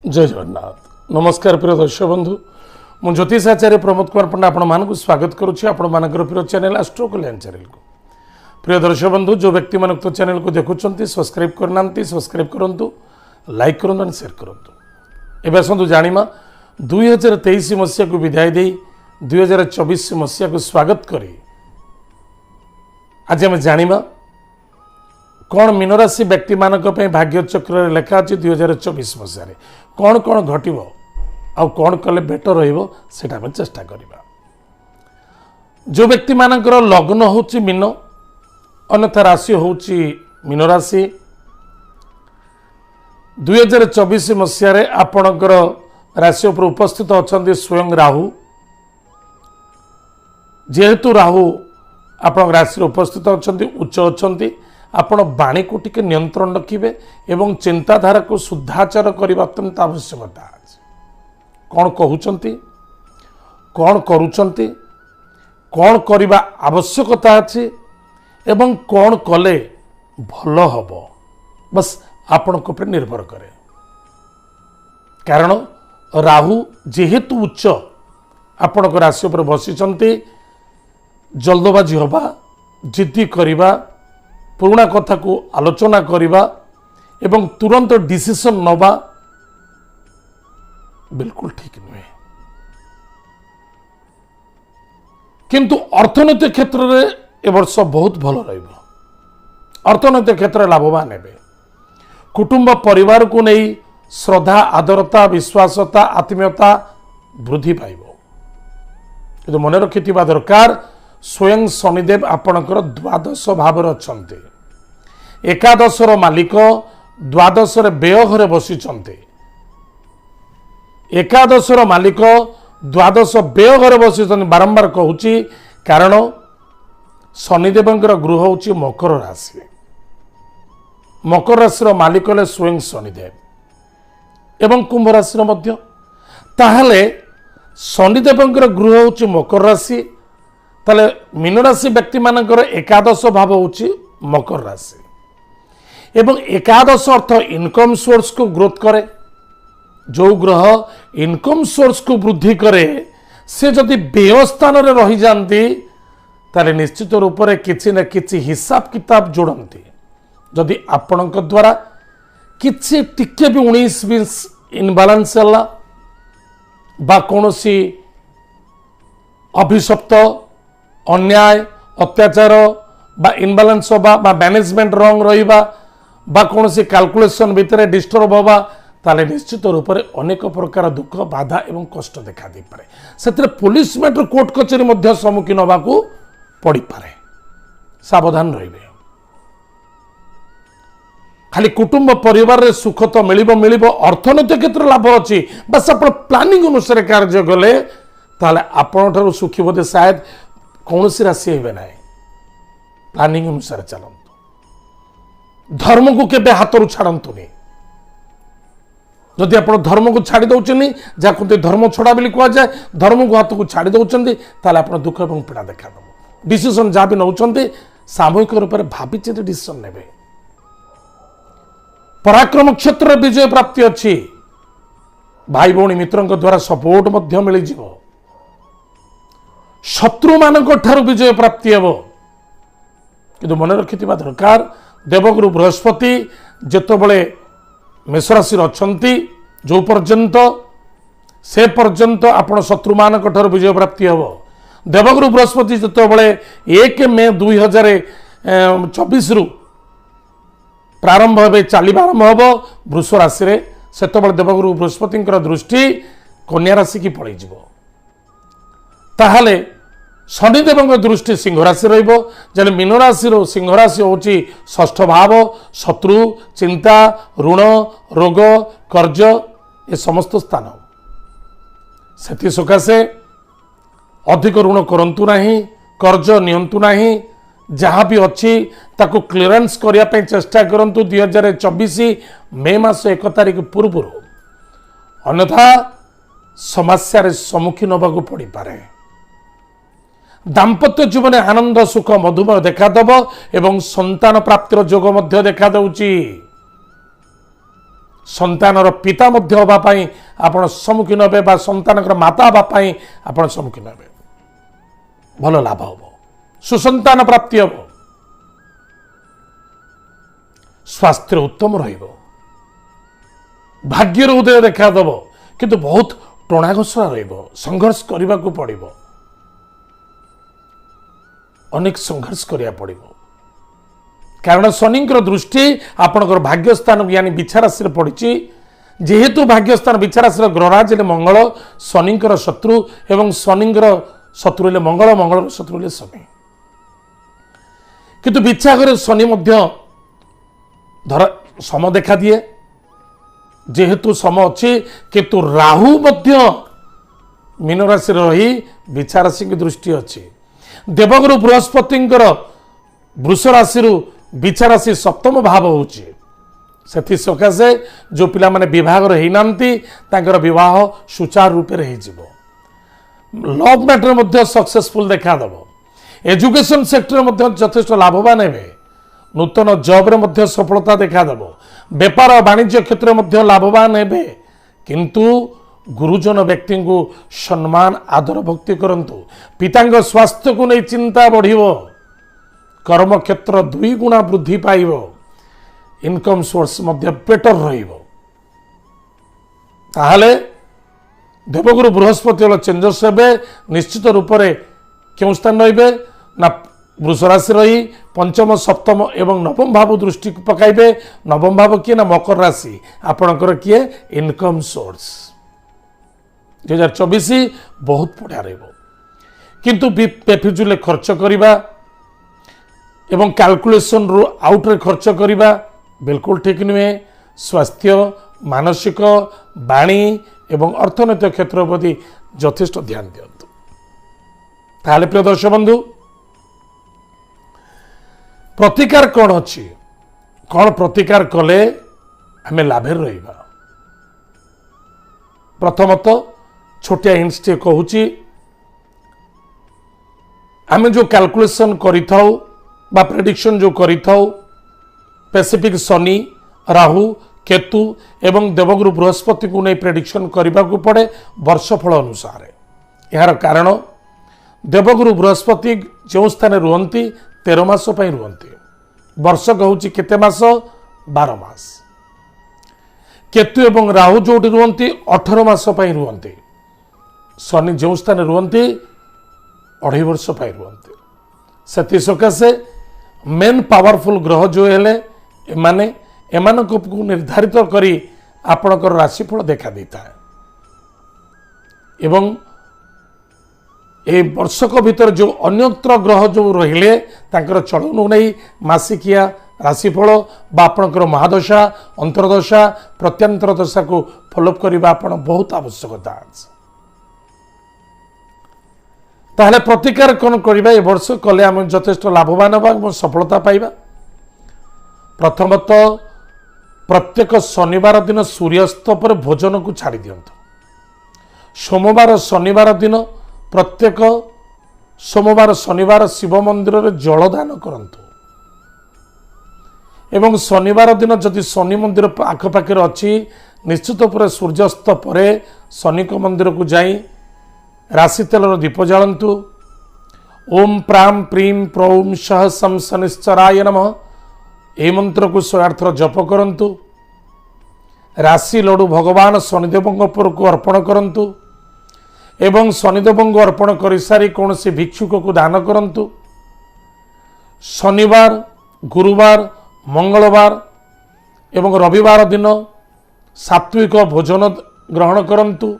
जय जगन्नाथ नमस्कार प्रिय दर्शक बंधु मु ज्योतिष आचार्य प्रमोद कुमार पंडा आपण स्वागत करुच्ची आपण प्रिय चैनल एस्ट्रो कल्याण चैनल को। प्रिय दर्शक बंधु जो व्यक्ति मान तो चैनल को देखुं सब्सक्राइब करना सब्सक्राइब करूँ लाइक करूँ शेयर करूँ। एवं आसतु जाना 2023 मसीहा को विदाय दे 2024 मसीहा को स्वागत करी आज आम जाना कौन मीनराशि व्यक्ति मानक भाग्य चक्र लेखा अच्छी 2024 मसीह कौन कौन घटव आउ कौन कले बेटर रहा चेष्टा करवा। जो व्यक्ति मानकर लग्न होची मीन अन्यथा राशि होची मीन राशि 2024 मसीह आपणकर राशि उपर उपस्थित अच्छा स्वयं राहु जेहेतु राहु आप राशि उपस्थित अच्छा उच्च अच्छा आपण बाणी को टिके नियंत्रण रखिए एवं चिंताधारा को शुद्धाचार करने अत्यंत आवश्यकता आज कौन कहते कौन करुँच कौन करने आवश्यकता अच्छी एवं कौन कले भल हम बस आपण को निर्भर करे कारण राहु जेहेतु उच्च आपण को राशि पर बसी जल्दबाजी हवा जिद्दी करवा पुराना कथा को आलोचना करवा एवं तुरंत डिसीजन नवा बिल्कुल ठीक नुहे। किंतु अर्थनैतिक क्षेत्र में ए वर्ष बहुत भल अर्थनैतिक क्षेत्र में लाभवान हे कुटुंब परिवार को नहीं श्रद्धा आदरता विश्वासता आत्मीयता वृद्धि पाइब कि मन रखिथिबा दरकार स्वयं शनिदेव आपणकर द्वादश भाव अच्छा एकादशर मालिक द्वादश व्यय घरे बसी एकादशर मालिक द्वादश व्यय घरे बसी बारंबार कहूँ कारण शनिदेव गृह हूँ मकर राशि मकर राशि मालिक ले स्वयं शनिदेव एवं कुंभ राशि ताहले शनिदेव गृह हूँ मकर राशि ताले मीन राशि व्यक्ति मानकर एकादश भाव हूँ मकर राशि एवं एकादश अर्थ इनकम सोर्स को ग्रोथ करे जो ग्रह इनकम सोर्स को वृद्धि करे से जदि व्यय स्थान में रही जाती ताले निश्चित रूप से किसी न किसी हिसाब किताब जोड़ती जदि आपण द्वारा किसी टिके भी 19-20 इनबालांस है कौन सी अभिशप्त अन्याय अत्याचार बा इनबालांस होगा मैनेजमेंट रंग रहा कौन सी कैलकुलेशन भितर डिस्टर्ब होगा ताले निश्चित रूप से अनेक प्रकार दुख बाधा एवं कष्ट देखा दे पारे से पुलिस मैटर कोर्ट कचेरी सम्मुखीन होगा पड़ पारे सावधान रहिबे। खाली कुटुंब परिवार रे सुख तो मिल अर्थनैतिक क्षेत्र लाभ अच्छी बस आप प्लानिंग अनुसार कार्य गले ताले आपण ठारू सुखी बोधे शायद कौन सी राशि हे ना प्लानिंग अनुसार चलतु धर्म को केबे हाथ छाड़तुनि जदि आप धर्म को छाड़ी दौरान जहाँ कहते धर्म छड़ा बोली कहुए धर्म को हाथ को छाड़ी दौरान ताले आप दुख और पीड़ा देखा देव डिसीजन जहाँ भी नौ सामूहिक रूप से भावी चिंती डिसीजन ने पराक्रम क्षेत्र में विजय प्राप्ति अच्छी भाई भौणी मित्रों द्वारा सपोर्ट मिल जाव शत्रु मान विजय प्राप्ति हे कि मन रखि दरकार देवगुरु बृहस्पति जितेबले मेषराशि अच्छा जो पर्यंत से पर्यंत आपण शत्रु मान विजय प्राप्ति हे देवगुरु बृहस्पति जितेबले 1 मे 2024 रु प्रारंभ हे चलवा आरंभ हम वृष राशि से देवगुरु बृहस्पति दृष्टि कन्या राशि की पलि ताहले शनिदेव दृष्टि सिंह राशि रही मीन राशि सिंह राशि हूँ षष्ठ भाव शत्रु चिंता ऋण रोग कर्ज ए समस्त स्थान से सकाशे अधिक ऋण करंतु नहीं कर्ज नियंतु नहीं जहाँ भी अच्छी ताको क्लीयरेंस करने चेष्टा करंतु 2024 मे मास 1 तारिख पूर्व अन्यथा समस्या सम्मुखीन होगा पड़ पारे दाम्पत्य जीवन आनंद सुख मधुमेह देखादेव एवं संतान प्राप्तिर जोग देखा संतानर पिता मध्य होबा पई आपण सम्मुखीन हेबे बा संतानकर माता होबा पई आपण सम्मुखीन हेबे भल लाभ हो सुसंतान प्राप्ति हो स्वास्थ्य उत्तम रहिबो भाग्यर उदय देखा दब किंतु बहुत टणा घोषरा रहिबो संघर्ष करने को पड़िबो अनेक संघर्ष करिया पड़िबो कारण शनिंकर दृष्टि आपणकर भाग्यस्थान यानी बिछा राशि रे पड़िछि जेहेतु भाग्यस्थान बिछा राशि ग्रहराज मंगल शनिंकर शत्रु एवं शनिंकर शत्रु ले मंगल मंगल शत्रु ले शनि किंतु बिछा घरे शनि मध्य धर सम देखा दिए जेहेतु सम अच्छी किंतु राहु मध्य मीन राशि रही बिछा राशि की दृष्टि अच्छी देवगुरु बृहस्पति वृष राशि बिछा राशि सप्तम भाव होची से सकाशे जो पिला माने विवाह होना विवाह सुचारू रूप से लव मैटर मध्य सक्सेसफुल देखा दब एजुकेशन सेक्टर मध्य यथेष्ट लाभवान हे नूतन जॉब रे मध्य सफलता देखा दब व्यापार वाणिज्य क्षेत्र मध्य लाभवान हे किंतु गुरुजन व्यक्ति को सम्मान आदर भक्ति करंतु पिता स्वास्थ्य को नहीं चिंता बढ़िबो कर्म क्षेत्र 2 गुणा वृद्धि पाइबो इनकम सोर्स मध्य बेटर रहिबो ताहले देवगुरु बृहस्पति चेंजेस हे निश्चित रूप से क्यों स्थान रहिबे ना वृष राशि रही पंचम सप्तम एवं नवम भाव दृष्टि पकाइबे नवम भाव किए ना मकर राशि आपणकर किए इनकम सोर्स 2024 बहुत बढ़िया रहिबो किंतु बेफिजुले खर्च करिबा एवं कैलकुलेशन रु आउट रे खर्च करिबा बिल्कुल ठीक नुहे स्वास्थ्य मानसिक वाणी एवं अर्थनैतिक क्षेत्र प्रति यथेष्ट ध्यान दियंतु ताहले प्रिय दर्शक बंधु प्रतिकार कौन अच्छी कौन प्रतिकार कले आम लाभे रहिबा प्रथमत छोटिया हिंट्स टे कहूची आम जो कैलकुलेशन करिथाउ बा प्रेडिक्शन जो करिथाउ स्पेसिफिक शनि राहु केतु एवं देवगुरु बृहस्पति को नहीं प्रेडिक्शन करने को पड़े वर्षफल अनुसार यार कारण देवगुरु बृहस्पति जो स्थान रुहति 13 मास रुहति वर्षक हूँ केते मास 12 मास केतु एवं राहु जो रुहति 18 मास रुहति शनि जो स्थान रुहति 2.5 वर्ष रुहति से सकाशे मेन पावरफुल ग्रह जो हेले एमाने एमानक को निर्धारित करी आपणकर राशिफल देखा देता है एवं ए वर्षक भीतर जो अन्यत्र ग्रह जो रहिले तांकर चलन नहीं मासिकिया राशिफल बा आपणकर महादशा अंतरदशा प्रत्यंतर दशा को फॉलोअप करबा आपण बहुत आवश्यकता अछि ताहले प्रतिकार कौन करबा ए वर्ष कले हम यथेष्ट लाभवान होबा सफलता पाइबा प्रथमतः प्रत्येक शनिवार दिन सूर्यास्त पर भोजन को छाड़ी दियंतु सोमवार शनिवार दिन प्रत्येक सोमवार शनिवार शिव मंदिर रे जलदान करंतु एवं शनिवार दिन जदि शनि मंदिर आखपाखे अच्छी निश्चित पूरे सूर्यास्त पर शनि को मंदिर को जाई राशि तेलर दीप जालंतु ओम प्राम प्रीम प्रौम सह सम शनिश्चराय नमः ए मंत्र को 108 थर जप करंतु राशि लडु भगवान शनिदेव को अर्पण करंतु एवं शनिदेव को अर्पण कर सारी कौन से भिक्षुक को दान करंतु शनिवार गुरुवार मंगलवार एवं रविवार दिन सात्विक भोजन ग्रहण करंतु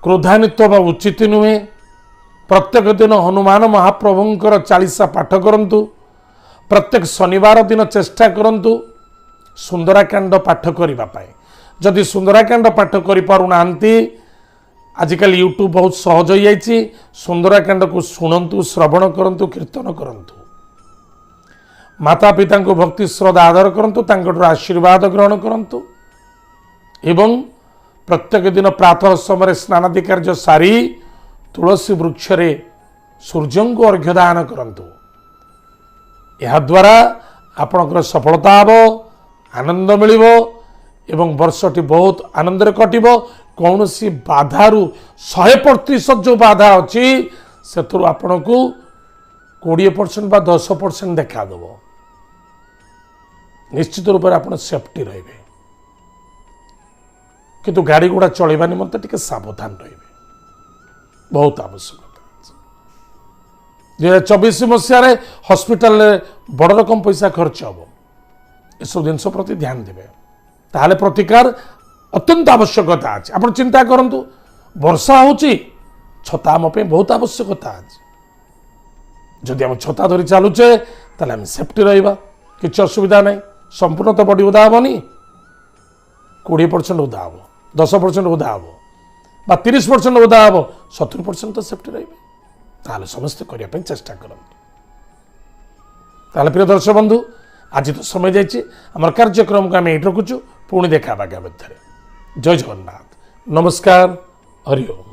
क्रोधान्वित व उचित नुहे प्रत्येक दिन हनुमान महाप्रभुंकर 40 पाठ करंतु प्रत्येक शनिवार दिन चेष्टा करंतु सुंदराकांड पाठ करबा पाए जदि सुंदराकांड पाठ करि पारुनांती आजिकल यूट्यूब बहुत सहज हो जाइए सुंदराकांड को शुणु श्रवण करंतु कीर्तन करंतु माता पिता को भक्ति श्रद्धा आदर करंतु तांकर आशीर्वाद ग्रहण करंतु एवं प्रत्येक दिन प्रातः समय स्नानादि कार्य सारी तुलसी वृक्ष रे सूर्य को अर्घ्य दान करंतु यह द्वारा आपणकर सफलता हम आनंद मिलिब एवं वर्षटी बहुत आनंद कटिब कौन सी बाधारू 100% जो बाधा अच्छी से आपण को 20% बा 10% देखा देव निश्चित रूप से आप सेफ्टी रे किंतु गाड़ी गुड़ा चलवा निमंते टिके सावधान रे बहुत आवश्यकता 2024 मसीह हॉस्पिटल बड़ रकम पैसा खर्च हम यू जिन प्रति ध्यान देवे ताहले प्रतिकार अत्यंत आवश्यकता अच्छे आप चिंता करूँ वर्षा होची छता आम बहुत आवश्यकता अच्छे जदि आम छता धरी चलुचे ताहले आम सेफ्टी रहिबा किछि असुविधा नहीं संपूर्ण तो बॉडी उदा हेनी 20% उदा हम 10% उदा हम 30% उदा हम 70% तो सेफ्टी रही ताहले समस्ते करने चेष्टा करूँ प्रिय दर्शक बंधु आज तो समय जाइए आम कार्यक्रम को आम ये रखुचु पुणी देखा आगे मध्य जय जगन्नाथ नमस्कार हरि ओम।